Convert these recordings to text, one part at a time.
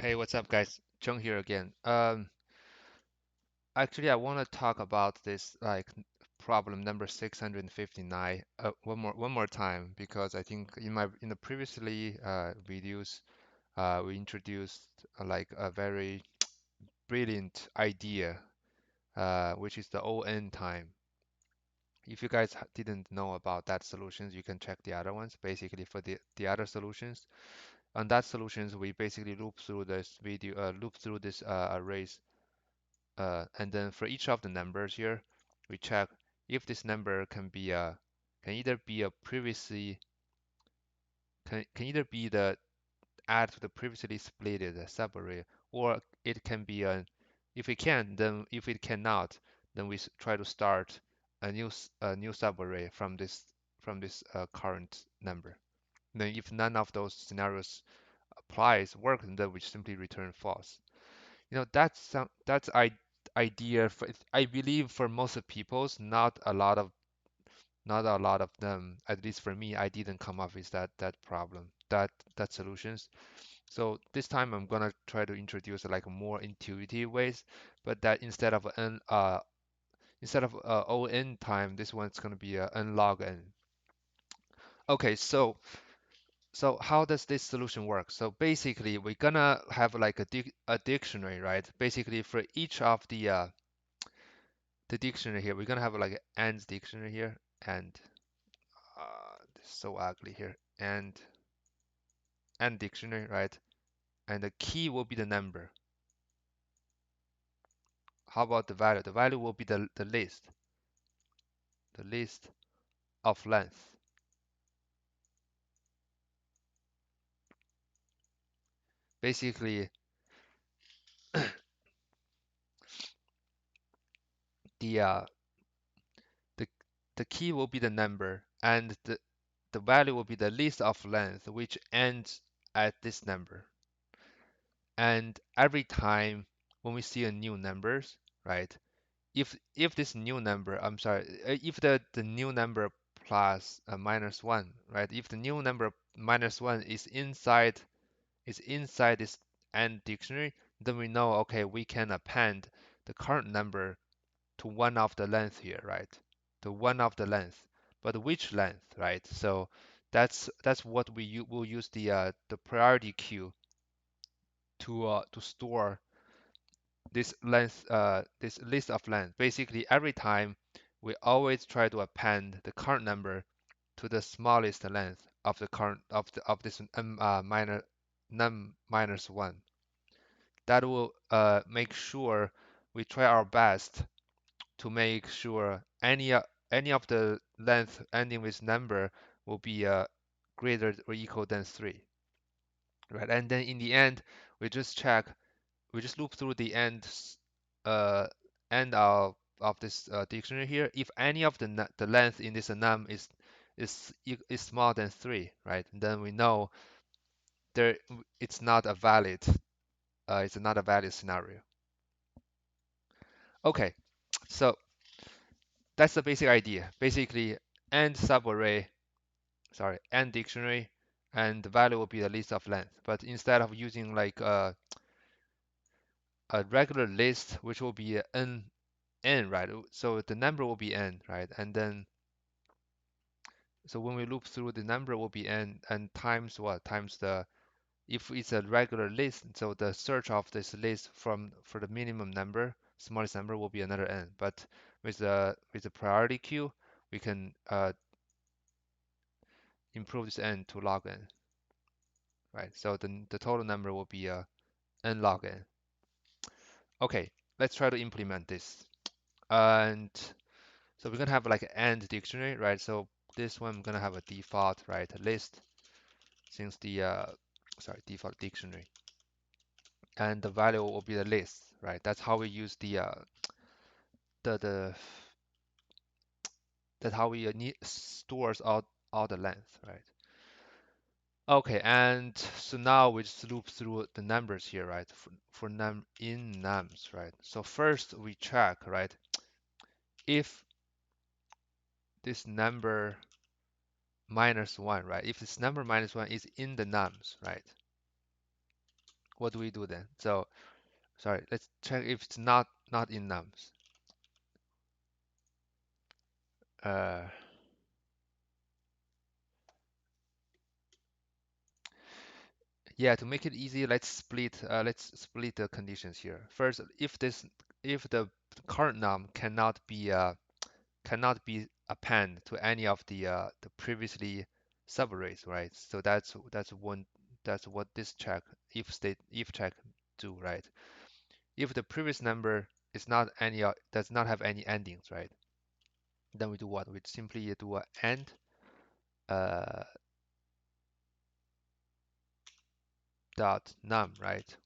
Hey, what's up, guys? Chung here again. Actually, I want to talk about this problem number 659 one more time because I think in the previously videos we introduced like a very brilliant idea which is the ON time. If you guys didn't know about that solutions, you can check the other ones. Basically, for the other solutions, on that solutions we basically loop through this arrays. And then for each of the numbers here, we check if this number can either be a previously can either be the add to the previously splitted subarray, or it can be a if it can, then if it cannot, then we try to start a new subarray from this current number. Then if none of those scenarios work, then we simply return false. That's idea for I believe for most of people's not a lot of them, at least for me, I didn't come up with that problem, that solutions. So this time I'm gonna try to introduce like more intuitive ways, but that instead of O n time, this one's gonna be n log n. Okay, so how does this solution work? So basically, we're gonna have like a dictionary, right? Basically, for each of the dictionary here, we're gonna have like an and dictionary here, and this is so ugly here, and dictionary, right? And the key will be the number. How about the value? The value will be the list of length. Basically, the uh, the the key will be the number, and the value will be the list of length, which ends at this number. And every time when we see a new numbers, right? If this new number, I'm sorry, if the new number plus minus one, right? If the new number minus one is inside this AND dictionary, then we know, okay, we can append the current number to one of the length here, right? To one of the length, but which length, right? So that's what will use the priority queue to store this list of length. Basically, every time we always try to append the current number to the smallest length of the current of this num minus one. That will make sure we try our best to make sure any of the length ending with number will be greater or equal than 3, right? And then in the end, we just check we just loop through the uh, end of this dictionary here. If any of the length in this num is smaller than 3, right? Then we know there it's not a valid it's not a valid scenario. Okay, so that's the basic idea. Basically, end subarray, sorry, end dictionary, and the value will be the list of length. But instead of using like a regular list, which will be n, right? So the number will be n, right? And then so when we loop through, the number will be n, and times what? Times the if it's a regular list, so the search of this list for the minimum number, smallest number will be another n. But with the priority queue, we can improve this n to log n, right? So the total number will be n log n. Okay, let's try to implement this. And so we're gonna have like an and dictionary, right? So this one I'm gonna have a default, right? List since the default dictionary, and the value will be the list, right? That's how we use the that's how we need stores all the length, right? Okay, and so now we just loop through the numbers here, right? For nums, right? So first we check, right? If this number minus one, right? If this number minus one is in the nums, right? what do we do then? So sorry, let's check if it's not in nums. Uh, yeah, to make it easy, let's split the conditions here. First, if the current num cannot be append to any of the previously subarrays, right? So that's what this check if check do, right? If the previous number is not any does not have any endings, right? Then we do what? We simply do a end uh, dot num, right?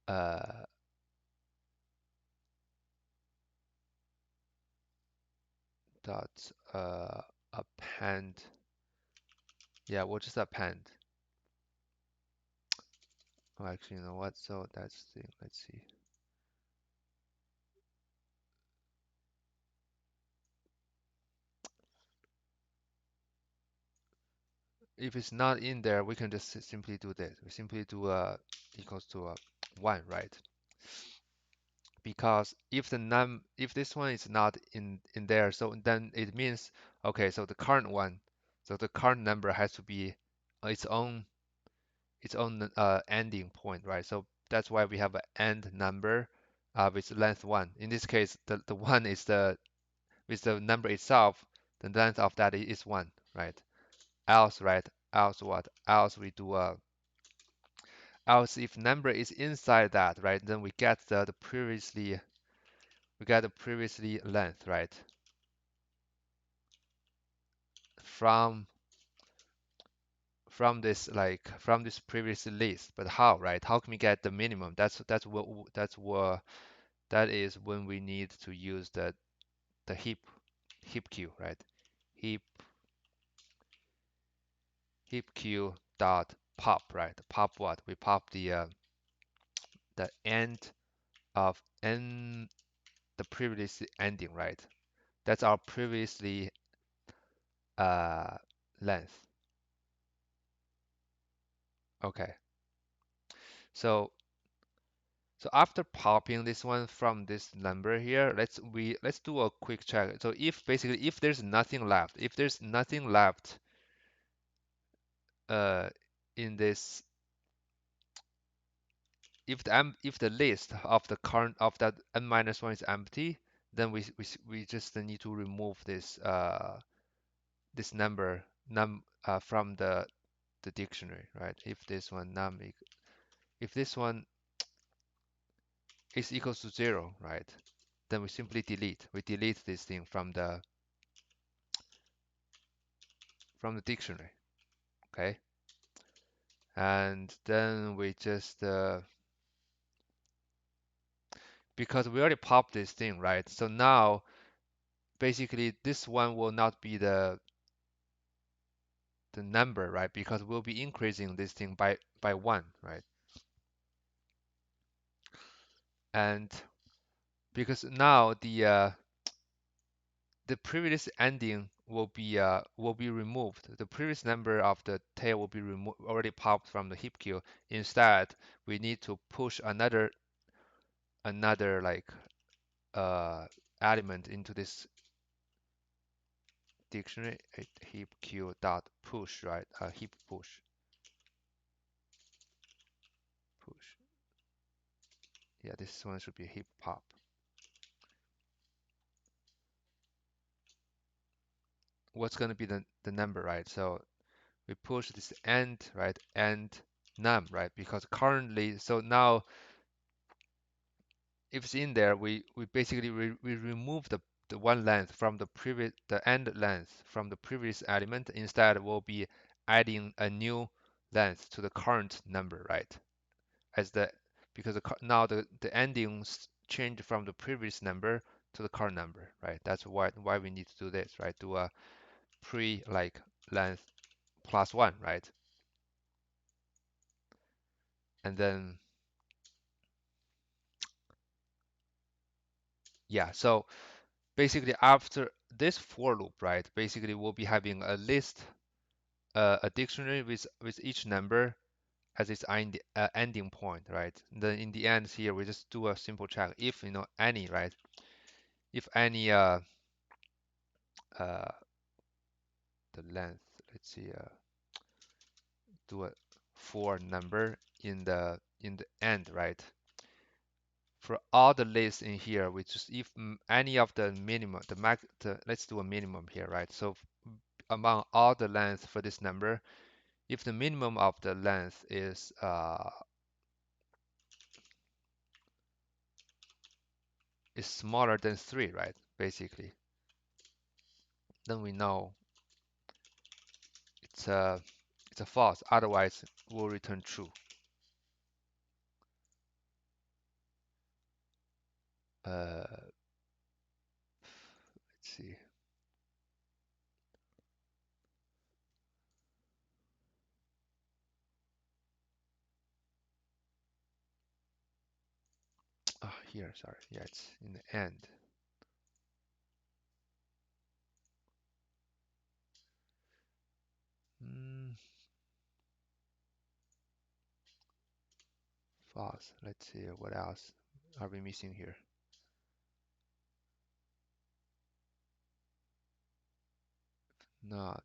Uh, dot append. Yeah, we'll just append. Oh, actually, you know what? So that's the thing. Let's see. If it's not in there, we can just simply do this. We simply do equals to 1, right? Because if this one is not in there, so then it means okay, so the current one, so the current number has to be its own ending point, right? So that's why we have an end number with length 1. In this case, the 1 is the with the number itself, the length of that is 1, right? Else, right? Else what? Else we do else if number is inside that, right? Then we get the previously length, right? From from this previous list. But how, right? How can we get the minimum? That is when we need to use the heap queue, right? Heap heap queue dot pop, right? Pop what? We pop the end of n the previous ending, right? That's our previously uh length. Okay. So so after popping this one from this number here, let's do a quick check. So if there's nothing left, if there's nothing left uh in this if the list of the current of that n minus one is empty, then we just need to remove this number from the dictionary, right? If this one if this one is equals to 0, right? Then we simply delete. We delete this thing from the dictionary, okay? And then we just because we already popped this thing, right? So now basically this one will not be the number, right? Because we'll be increasing this thing by 1, right? And because now the previous ending will be removed. The previous number of the tail will be already popped from the heap queue. Instead, we need to push another like uh element into this dictionary heap queue dot push, right? Heap push. Yeah, this one should be heap pop. What's going to be the number, right? So we push this end, right? End num, right? Because currently, so now if it's in there, we basically we remove the one length from the end length from the previous element. Instead, we'll be adding a new length to the current number, right? As the because now the endings change from the previous number to the current number, right? That's why we need to do this, right? Do a pre like length plus 1, right? And then yeah, so basically after this for loop, right? Basically we'll be having a list, a dictionary with each number as its ending point, right? Then in the end here, we just do a simple check if any, right? If any uh the length, let's see, do a for number in the end, right? For all the lists in here, we just if any of the minimum, let's do a minimum here, right? So among all the length for this number, if the minimum of the length is smaller than 3, right? Basically, then we know it's a false. Otherwise, we'll return true. Let's see. Oh, here, sorry. Yeah, it's in the end. Mm, false. Let's see. What else are we missing here? Not.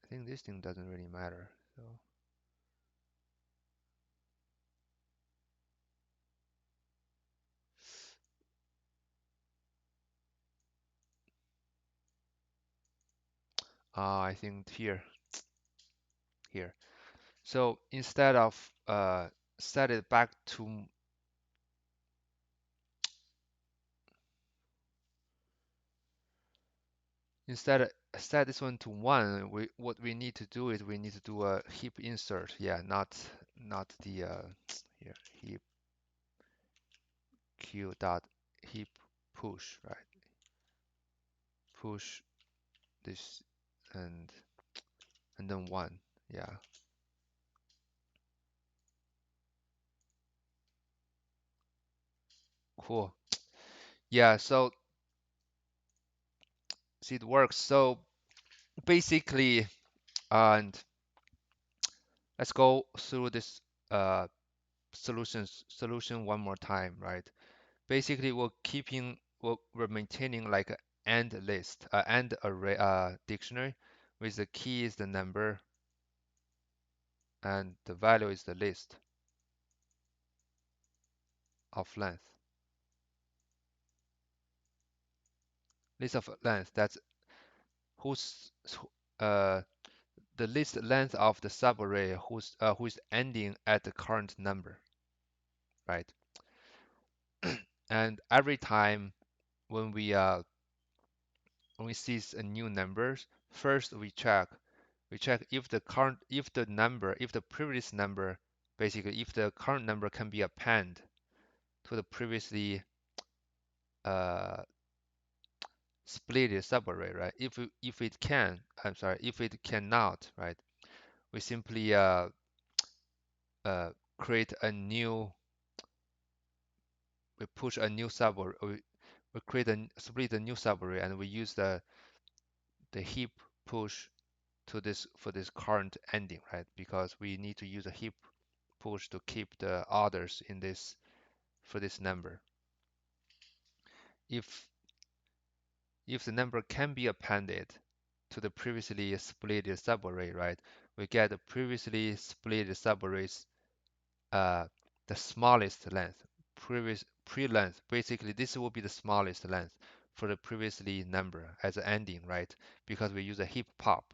I think this thing doesn't really matter. So, I think here. So instead of set it back to instead set this one to 1, what we need to do is we need to do a heap insert. Yeah, not the here heap q dot heap push, right? Push this and then 1. Yeah, cool. Yeah, so see it works. So basically, and let's go through this uh solution one more time, right? Basically, we're maintaining like an AND list, AND array, dictionary, with the key is the number and the value is the list of length. List of length. That's who's uh the list length of the subarray who is ending at the current number, right? And every time when we see a new numbers, first we check if the previous number, basically if the current number can be appended to the previously uh, split subarray, right? If it can, I'm sorry, if it cannot, right? We simply uh, create a new, we push a new subarray, we create a split a new subarray, and we use the heap push to this for this current ending, right? Because we need to use a heap push to keep the others in this for this number. If the number can be appended to the previously split subarray, right? We get the previously split subarrays the smallest length, previous pre-length. Basically, this will be the smallest length for the previously number as an ending, right? Because we use a heap pop.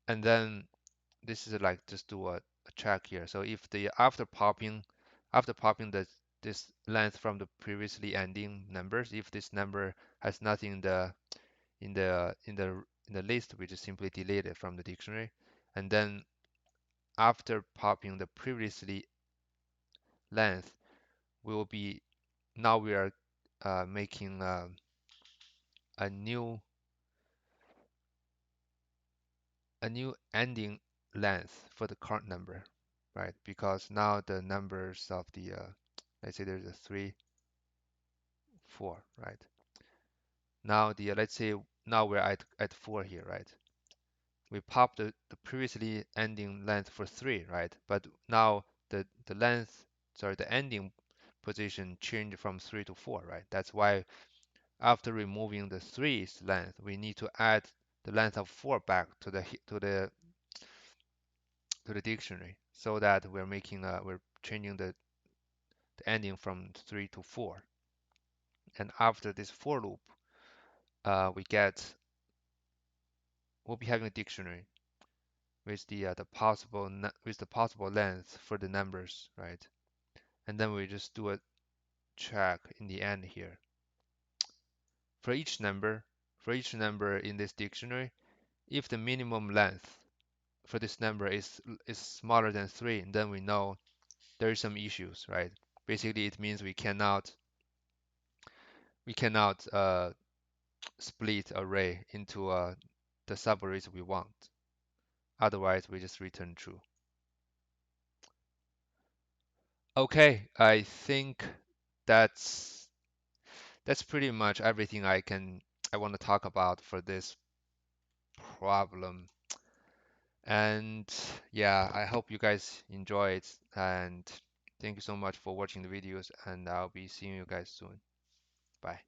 And then this is like just do a check here. So if the after popping this length from the previously ending numbers, if this number has nothing in the list, we just simply delete it from the dictionary. And then after popping the previously length, we will be now we are making a new ending length for the current number, right? Because now the numbers of the let's say there's a 3, 4, right? Now the let's say now we're at 4 here, right? we pop the previously ending length for 3, right? But now the length, sorry, the ending position changed from 3 to 4, right? That's why after removing the 3's length, we need to add the length of 4 back to the dictionary so that we're changing the ending from 3 to 4. And after this for loop, we get we'll be having a dictionary with the possible length for the numbers, right? And then we just do a check in the end here. For each number, in this dictionary, if the minimum length for this number is smaller than 3, then we know there is some issues, right? Basically, it means we cannot split array into the subarrays we want. Otherwise, we just return true. Okay, I think that's that's pretty much everything I want to talk about for this problem. And yeah, I hope you guys enjoy it. And thank you so much for watching the videos. And I'll be seeing you guys soon. Bye.